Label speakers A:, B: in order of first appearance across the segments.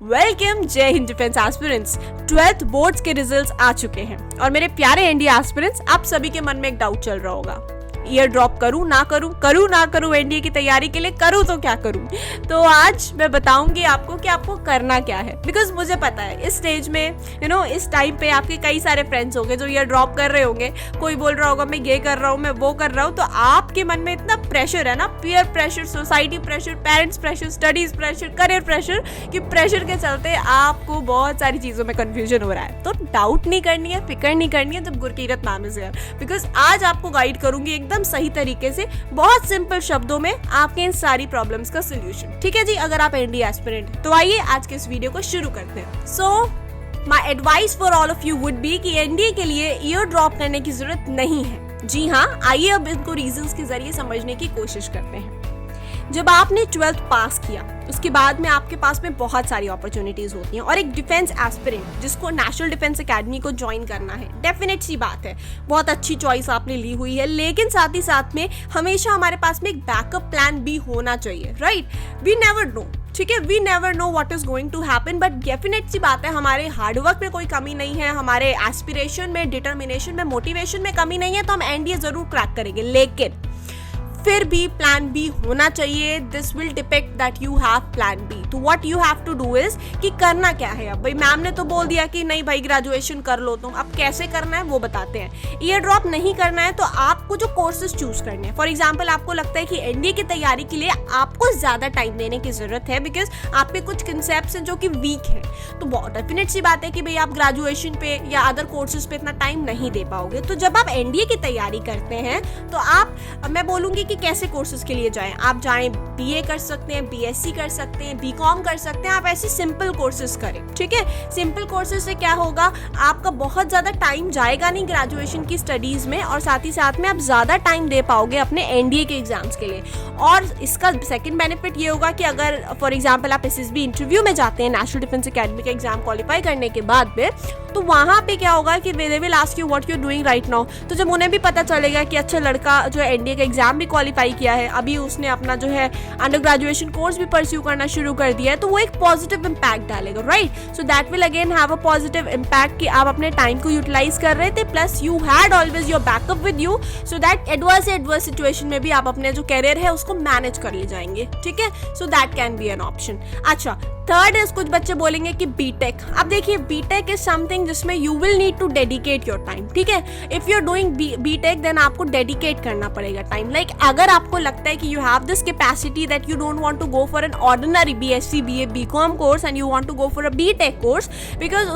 A: Welcome जय Hind defence aspirants. 12th boards के results आ चुके हैं और मेरे प्यारे एनडीए एस्पिरेंट्स, आप सभी के मन में एक डाउट चल रहा होगा, ईयर ड्रॉप करूं ना करूं एनडीए की तैयारी के लिए, करूं तो क्या करूं। तो आज मैं बताऊंगी आपको कि आपको करना क्या है, बिकॉज मुझे पता है इस स्टेज में इस टाइम पे आपके कई सारे फ्रेंड्स होंगे जो ईयर ड्रॉप कर रहे होंगे। कोई बोल रहा होगा मैं ये कर रहा हूँ, मैं वो कर रहा हूँ। तो आपके मन में इतना प्रेशर है ना, peer pressure, society pressure, parents pressure, studies pressure, career pressure, कि प्रेशर के चलते आपको बहुत सारी चीजों में कंफ्यूजन हो रहा है। तो डाउट नहीं करनी है, फिक्र नहीं करनी है, जब गुरकीरत नाम इज हियर, बिकॉज आज आपको गाइड करूंगी एकदम सही तरीके से, बहुत सिंपल शब्दों में आपके इन सारी प्रॉब्लम्स का सोल्यूशन। ठीक है जी, अगर आप एनडीए एस्पिरेंट, तो आइए आज के इस वीडियो को शुरू करते हैं। So my advice for all of you would be कि एनडीए के लिए ईयर ड्रॉप करने की जरूरत नहीं है। जी हाँ, आइए अब इनको रीजंस के जरिए समझने की कोशिश करते हैं। जब आपने 12th पास किया उसके बाद में आपके पास में बहुत सारी अपॉर्चुनिटीज होती हैं, और एक डिफेंस एस्पिरेंट जिसको नेशनल डिफेंस एकेडमी को ज्वाइन करना है, डेफिनेट सी बात है, बहुत अच्छी चॉइस आपने ली हुई है। लेकिन साथ ही साथ में हमेशा हमारे पास में एक बैकअप प्लान भी होना चाहिए, राइट? वी नेवर नो, ठीक है, we never know what is going to happen, but definite सी बात है हमारे हार्डवर्क में कोई कमी नहीं है, हमारे एस्पिरेशन में, डिटर्मिनेशन में, मोटिवेशन में कमी नहीं है, तो हम एनडीए जरूर क्रैक करेंगे। लेकिन फिर भी प्लान बी होना चाहिए। This will depict that you have plan B. तो what you have to do is कि करना क्या है। अब भाई मैम ने तो बोल दिया कि नहीं भाई ग्रेजुएशन कर लो, तो अब कैसे करना है वो बताते हैं। ईयर ड्रॉप नहीं करना है तो आपको जो कोर्सेज चूज करने हैं, फॉर एग्जाम्पल आपको लगता है कि एनडीए की तैयारी के लिए आपको ज्यादा टाइम देने की जरूरत है, बिकॉज आपके कुछ कंसेप्ट्स हैं जो कि वीक है, तो बहुत डेफिनेट सी बात है कि भाई आप ग्रेजुएशन पे या अदर कोर्सेज पे इतना टाइम नहीं दे पाओगे। तो जब आप एनडीए की तैयारी करते हैं तो आप, मैं बोलूंगी कि कैसे कोर्सेज के लिए जाएं। आप जाएं, बीए कर सकते हैं, बीएससी कर सकते हैं, बीकॉम कर सकते हैं, आप ऐसे सिंपल कोर्सेज करें। ठीक है, सिंपल कोर्सेज से क्या होगा, आपका बहुत ज्यादा टाइम जाएगा नहीं ग्रेजुएशन की स्टडीज में, और साथ ही साथ में आप ज्यादा टाइम दे पाओगे अपने एनडीए के एग्जाम्स के लिए। और इसका सेकंड बेनिफिट ये होगा कि अगर फॉर एग्जाम्पल आप एसएसबी इंटरव्यू में जाते हैं नेशनल डिफेंस एकेडमी का एग्जाम क्वालिफाई करने के बाद में, तो वहां पे क्या होगा कि they will ask you what you are doing right now. तो जब उन्हें भी पता चलेगा कि अच्छा लड़का जो है एनडीए का एग्जाम भी क्वालिफाई किया है, अभी उसने अपना जो है अंडर ग्रेजुएशन कोर्स भी परस्यू करना शुरू कर दिया है, तो वो एक पॉजिटिव इंपैक्ट डालेगा, right? So that will again have a positive impact कि आप अपने टाइम को यूटिलाइज कर रहे थे, plus you had always your backup with you, so that adverse situation में भी आप अपने जो कैरियर है उसको मैनेज कर ले जाएंगे। ठीक है, so that can be an option. अच्छा, थर्ड इज, कुछ बच्चे बोलेंगे कि बीटेक। अब देखिए, बीटेक इज समथिंग जिसमें you will need to dedicate your time. ठीक है, if you are doing BTech then आपको डेडिकेट करना पड़ेगा टाइम। लाइक अगर आपको लगता है कि you have this capacity that you don't want to go for an ordinary BSc, BA, BCom course and you want to go for a BTech course, because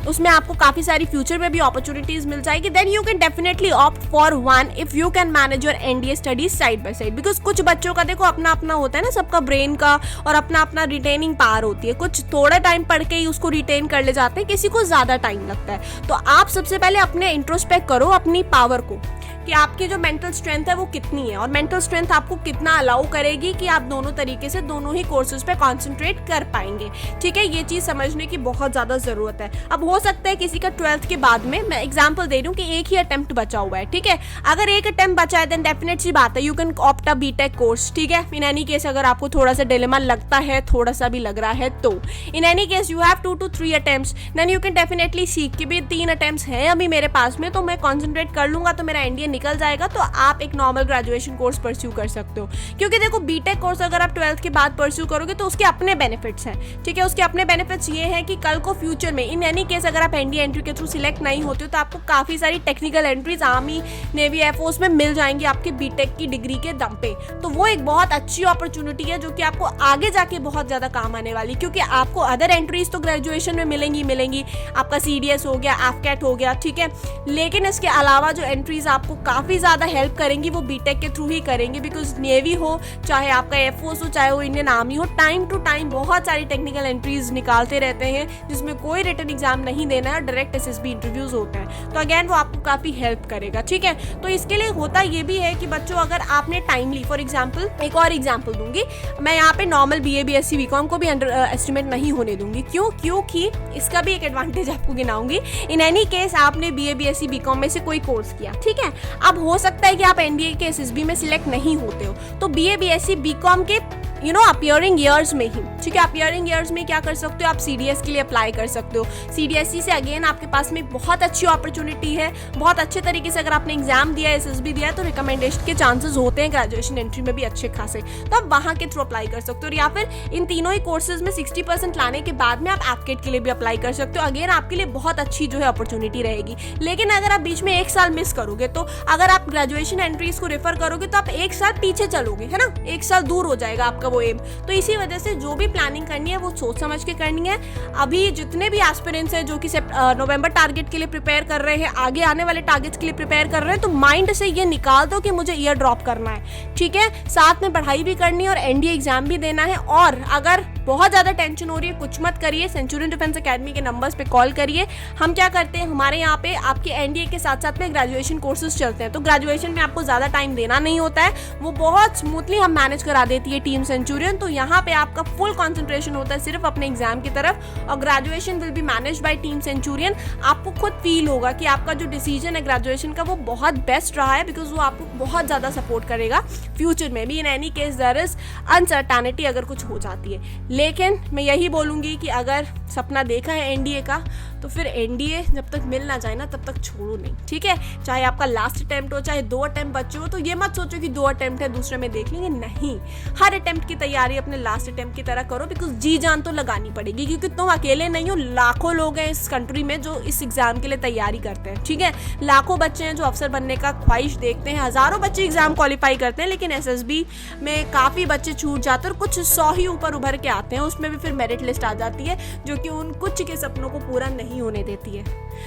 A: उसमें आपको काफी सारी फ्यूचर में भी अपॉर्चुनिटीज मिल जाएगी, then you can definitely opt for one if you can manage your NDA studies side by side. Because कुछ बच्चों का देखो अपना अपना होता है ना, सबका ब्रेन का और अपना अपना रिटेनिंग पावर होती है। कुछ थोड़ा टाइम पढ़ के ही उसको रिटेन कर ले जाते हैं, किसी को ज्यादा टाइम लगता है। तो आप सबसे पहले अपने इंट्रोस्पेक्ट करो अपनी पावर को, कि आपकी जो मेंटल स्ट्रेंथ है वो कितनी है, और मेंटल स्ट्रेंथ आपको कितना अलाउ करेगी कि आप दोनों तरीके से दोनों ही कोर्सेज पे कंसंट्रेट कर पाएंगे। ठीक है, ये चीज समझने की बहुत ज्यादा जरूरत है। अब हो सकता है किसी का 12th के बाद में, मैं एग्जांपल दे रही हूँ कि एक ही अटेम्प्ट बचा हुआ है। ठीक है, अगर एक अटेम्प्ट बचा है देन डेफिनेट सी बात है you can opt a BTech course. ठीक है, इन एनी केस अगर आपको थोड़ा सा डिलेमा लगता है, थोड़ा सा भी लग रहा है, तो in any case you have 2 to 3 attempts, then you can definitely सीख कि भी 3 अटेम्प्ट्स हैं अभी मेरे पास में, तो मैं कॉन्सेंट्रेट कर लूंगा तो मेरा एनडीए निकल जाएगा। तो आप एक नॉर्मल ग्रेजुएशन कोर्स परस्यू कर सकते हो, क्योंकि देखो बीटेक कोर्स अगर आप 12th के बाद परस्यू करोगे तो उसके अपने बेनिफिट्स हैं। ठीक है, उसके अपने बेनिफिट्स ये हैं कि कल को फ्यूचर में इन एनी केस अगर आप एनडीए एंट्री के थ्रू सिलेक्ट नहीं होते हो तो आपको काफी सारी technical entries army, navy, air force में मिल जाएंगी आपके बीटेक की डिग्री के दम पे। तो वो एक बहुत अच्छी अपॉर्चुनिटी है जो कि आपको आगे जाके बहुत ज्यादा काम आने वाली, क्योंकि आपको अदर एंट्रीज तो ग्रेजुएशन में मिलेंगी, आपका सीडीएस हो गया, एफकेट हो गया, ठीक है, लेकिन इसके अलावा जो एंट्रीज आपको काफी ज्यादा हेल्प करेंगी वो बीटेक के थ्रू ही करेंगे। बिकॉज नेवी हो, चाहे आपका एयरफोर्स हो, चाहे वो इंडियन आर्मी हो, टाइम टू टाइम बहुत सारी टेक्निकल एंट्रीज निकालते रहते हैं जिसमें कोई रिटन एग्जाम नहीं देना है, डायरेक्ट एसएसबी इंटरव्यूज होते हैं। तो अगेन वो आपको काफी हेल्प करेगा। ठीक है, तो इसके लिए होता ये भी है कि बच्चों अगर आपने टाइमली, फॉर एग्जाम्पल एक और एग्जाम्पल दूंगी मैं यहाँ पे, नॉर्मल बीए, बीएससी, बीकॉम को भी अंडर एस्टिमेट नहीं होने दूंगी। क्योंकि इसका भी एक एडवांटेज आपको गिनाऊंगी। इन एनी केस आपने बीए, बीएससी, बीकॉम में से कोई कोर्स किया, ठीक है, अब हो सकता है कि आप एनडीए के एसएसबी में सिलेक्ट नहीं होते हो, तो बीए, बीएससी, बीकॉम के अपीयरिंग ईयर्स में ही, ठीक है। अपीयरिंग ईयर्स में क्या कर सकते हो, आप CDS के लिए अप्लाई कर सकते हो। CDSE से अगेन आपके पास में बहुत अच्छी अपॉर्चुनिटी है, बहुत अच्छे तरीके से अगर आपने एग्जाम दिया है, SSB दिया है, तो रिकमेंडेशन के चांसेस होते हैं ग्रेजुएशन एंट्री में भी अच्छे खासे, तो आप वहाँ के थ्रू अप्लाई कर सकते हो। और या फिर इन तीनों ही कोर्सेज में 60% लाने के बाद में आप एपकेट के लिए भी अप्लाई कर सकते हो। अगेन आपके लिए बहुत अच्छी जो है अपॉर्चुनिटी रहेगी। लेकिन अगर आप बीच में 1 साल मिस करोगे, तो अगर आप ग्रेजुएशन एंट्रीज को रेफर करोगे तो आप 1 साल पीछे चलोगे, है ना, 1 साल दूर हो जाएगा आपका वो एम। तो इसी वजह से जो भी प्लानिंग करनी है वो सोच समझ के करनी है। अभी जितने भी एस्पिरेंट्स हैं जो कि नवंबर टारगेट के लिए प्रिपेयर कर रहे हैं, आगे आने वाले टारगेट्स के लिए प्रिपेयर कर रहे हैं, तो माइंड से ये निकाल दो कि मुझे ईयर ड्रॉप करना है, ठीक है। साथ में पढ़ाई भी करनी है और NDA एग्जाम भी देना है। और अगर बहुत ज़्यादा टेंशन हो रही है, कुछ मत करिए, सेंचुरियन डिफेंस एकेडमी के नंबर्स पे कॉल करिए। हम क्या करते हैं, हमारे यहाँ पे आपके NDA के साथ साथ में ग्रेजुएशन कोर्सेज चलते हैं, तो ग्रेजुएशन में आपको ज़्यादा टाइम देना नहीं होता है, वो बहुत स्मूथली हम मैनेज करा देती है टीम सेंचुरियन। तो यहाँ पे आपका फुल कॉन्सेंट्रेशन होता है सिर्फ अपने एग्जाम की तरफ, और graduation will be manage by team Centurion. आपको खुद फील होगा कि आपका जो डिसीजन है ग्रेजुएशन का वो बहुत बेस्ट रहा है, बिकॉज वो आपको बहुत ज़्यादा सपोर्ट करेगा फ्यूचर में भी। In any case there is uncertainty अगर कुछ हो जाती है। लेकिन मैं यही बोलूँगी कि अगर सपना देखा है NDA का, तो फिर NDA जब तक मिल ना जाए ना तब तक छोड़ो नहीं, ठीक है। चाहे आपका लास्ट अटेम्प्ट हो, चाहे 2 अटेम्प्ट बचे हो, तो ये मत सोचो कि 2 अटेम्प्ट है दूसरे में देख लेंगे, नहीं। हर अटेम्प्ट की तैयारी अपने लास्ट अटेम्प्ट की तरह करो, बिकॉज जी जान तो लगानी पड़ेगी, क्योंकि तुम अकेले नहीं हो, लाखों लोग हैं इस कंट्री में जो इस एग्जाम के लिए तैयारी करते हैं, ठीक है। लाखों बच्चे हैं जो अफसर बनने का ख्वाहिश देखते हैं, हजारों बच्चे एग्जाम क्वालिफाई करते हैं, लेकिन SSB में काफ़ी बच्चे छूट जाते हैं और कुछ 100 ही ऊपर उभर के आते हैं। उसमें भी फिर मेरिट लिस्ट आ जाती है जो कि उन कुछ के सपनों को पूरा नहीं होने देती है।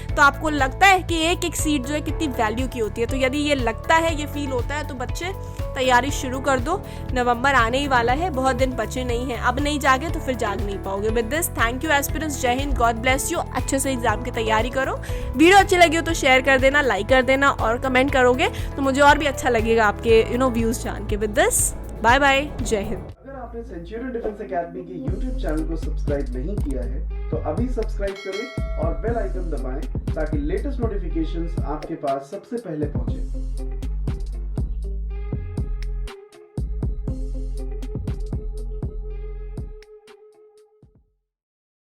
A: तो आपको लगता है कि एक एक सीट जो है कितनी वैल्यू की होती है, तो यदि ये लगता है, ये फील होता है, तो बच्चे तैयारी शुरू कर दो। नवंबर आने ही वाला है, बहुत दिन बचे नहीं हैं। अब नहीं जागे तो फिर जाग नहीं पाओगे। With this thank you aspirants, जय हिंद, गॉड ब्लेस यू। अच्छे से एग्जाम की तैयारी करो। वीडियो अच्छी लगी हो तो शेयर कर देना, लाइक कर देना, और कमेंट करोगे तो मुझे और भी अच्छा लगेगा आपके व्यूज जान के। विद दिस बाय बाय, जय हिंद।
B: आपने सेंचुरियन डिफेंस एकेडमी के YouTube चैनल को सब्सक्राइब नहीं किया है तो अभी सब्सक्राइब करें और बेल आइकन दबाएं ताकि लेटेस्ट नोटिफिकेशंस आपके पास सबसे पहले पहुंचे।